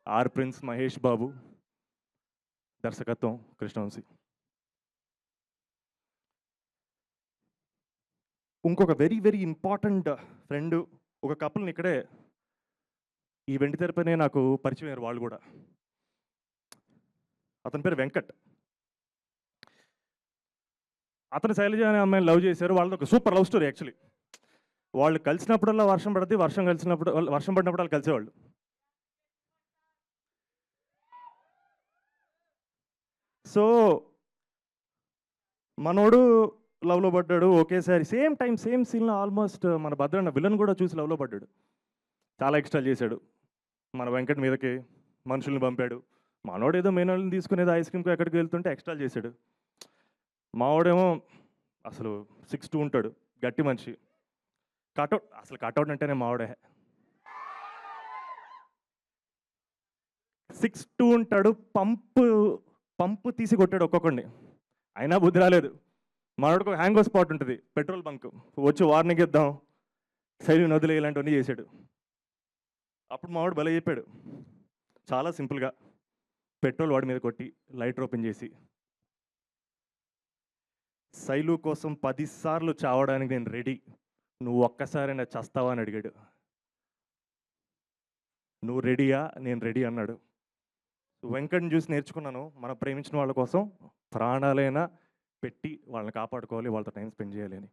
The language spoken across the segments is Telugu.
ఆర్ ప్రిన్స్ మహేష్ బాబు, దర్శకత్వం కృష్ణవంశీ. ఇంకొక వెరీ వెరీ ఇంపార్టెంట్ ఫ్రెండ్, ఒక కపుల్ని ఇక్కడే ఈ వెండి తెరపైనే నాకు పరిచయం అయ్యారు వాళ్ళు కూడా. అతని పేరు వెంకట్. అతను శైలజ అనే అమ్మాయిని లవ్ చేశారు. వాళ్ళది ఒక సూపర్ లవ్ స్టోరీ యాక్చువల్లీ. వాళ్ళు కలిసినప్పుడల్లా వర్షం పడుతుంది, వర్షం పడినప్పుడు వాళ్ళు కలిసేవాళ్ళు. సో మనోడు లవ్లో పడ్డాడు ఒకేసారి, సేమ్ టైం సేమ్ సీన్లో ఆల్మోస్ట్ మన భద్రన్న విలన్ కూడా చూసి లవ్లో పడ్డాడు. చాలా ఎక్స్ట్రా చేశాడు. మన వెంకట్ మీదకి మనుషుల్ని పంపాడు. మనోడు ఏదో మెయిన్ వాళ్ళని తీసుకునేది ఐస్ క్రీమ్కి ఎక్కడికి వెళ్తుంటే ఎక్స్ట్రా చేశాడు. మావాడేమో అసలు 6'2" ఉంటాడు, గట్టి మనిషి. కటౌట్, అసలు కటౌట్ అంటేనే మావాడే. 6'2" ఉంటాడు, పంపు తీసి కొట్టాడు ఒక్కొక్కడిని, అయినా బుద్ధి రాలేదు. మనోడికి ఒక హ్యాంగో స్పాట్ ఉంటుంది, పెట్రోల్ బంక్, వచ్చి వార్నింగ్ ఇద్దాం, సైలు నదులు ఇలాంటివన్నీ చేశాడు. అప్పుడు మావాడు భలే చెప్పాడు, చాలా సింపుల్గా పెట్రోల్ వాడి మీద కొట్టి లైటర్ ఓపెన్ చేసి, శైలు కోసం 10 సార్లు చావడానికి నేను రెడీ, నువ్వు ఒక్కసారైనా చస్తావా అని అడిగాడు. నువ్వు రెడీయా? నేను రెడీ అన్నాడు. వెంకట్ని చూసి నేర్చుకున్నాను, మనం ప్రేమించిన వాళ్ళ కోసం ప్రాణాలైనా పెట్టి వాళ్ళని కాపాడుకోవాలి, వాళ్ళతో టైం స్పెండ్ చేయాలి అని.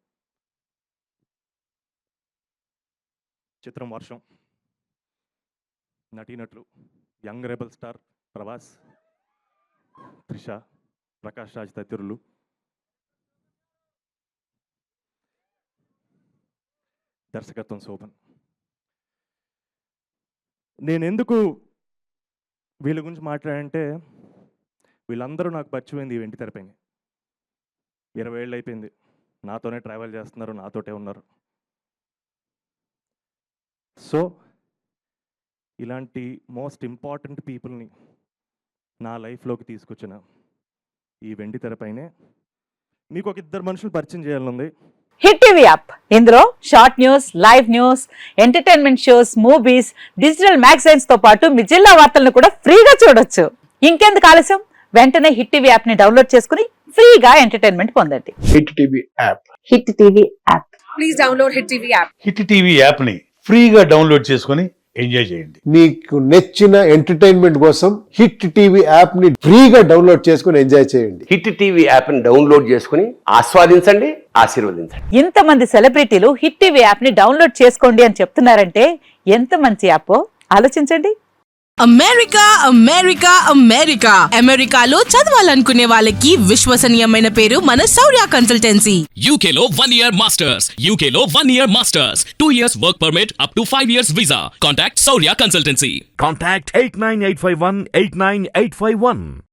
చిత్రం వర్షం. నటీనటులు young rebel star Prabhas, Trisha, Prakash Raj తదితరులు. దర్శకత్వం శోభన్. నేను ఎందుకు వీళ్ళ గురించి మాట్లాడంటే, వీళ్ళందరూ నాకు పరిచయమైంది ఈ వెండి తెరపైన. 20 ఏళ్ళు అయిపోయింది, నాతోనే ట్రావెల్ చేస్తున్నారు, నాతోటే ఉన్నారు. సో ఇలాంటి మోస్ట్ ఇంపార్టెంట్ పీపుల్ని నా లైఫ్లోకి తీసుకొచ్చిన ఈ వెండి తెరపైనే మీకు ఒక 2 మనుషులు పరిచయం చేయాలనుంది. హిట్ టీవీ యాప్, ఇందులో short news, live news, entertainment shows, movies, digital magazines తో పాటు మీ జిల్లా వార్తలను కూడా ఫ్రీగా చూడొచ్చు. ఇంకెందుకు ఆలస్యం, వెంటనే హిట్ టీవీ యాప్ ని డౌన్లోడ్ చేసుకుని ఫ్రీగా ఎంటర్టైన్మెంట్ పొందండి. Hit TV app. Hit TV app. Please download hit TV app. Hit TV app ని ఫ్రీగా డౌన్లోడ్ చేసుకుని ఎంజాయ్ చేయండి. మీకు నచ్చిన ఎంటర్టైన్మెంట్ కోసం హిట్ టీవీ యాప్ ని ఫ్రీగా డౌన్లోడ్ చేసుకుని ఎంజాయ్ చేయండి. హిట్ టీవీ యాప్ ని డౌన్లోడ్ చేసుకుని ఆస్వాదించండి, ఆశీర్వదించండి. ఇంతమంది సెలబ్రిటీలు హిట్ టీవీ యాప్ ని డౌన్లోడ్ చేసుకోండి అని చెప్తున్నారంటే ఎంత మంచి యాప్ ఆలోచించండి. అమెరికా అమెరికా అమెరికా అమెరికాలో చదవాలనుకునే వాళ్ళకి విశ్వసనీయమైన పేరు మన శౌర్య కన్సల్టెన్సీ. UK లో 1 year masters, UK లో 1 year masters, 2 years work permit up to 5 years visa. Contact Saurya Consultancy. Contact 89851 89851.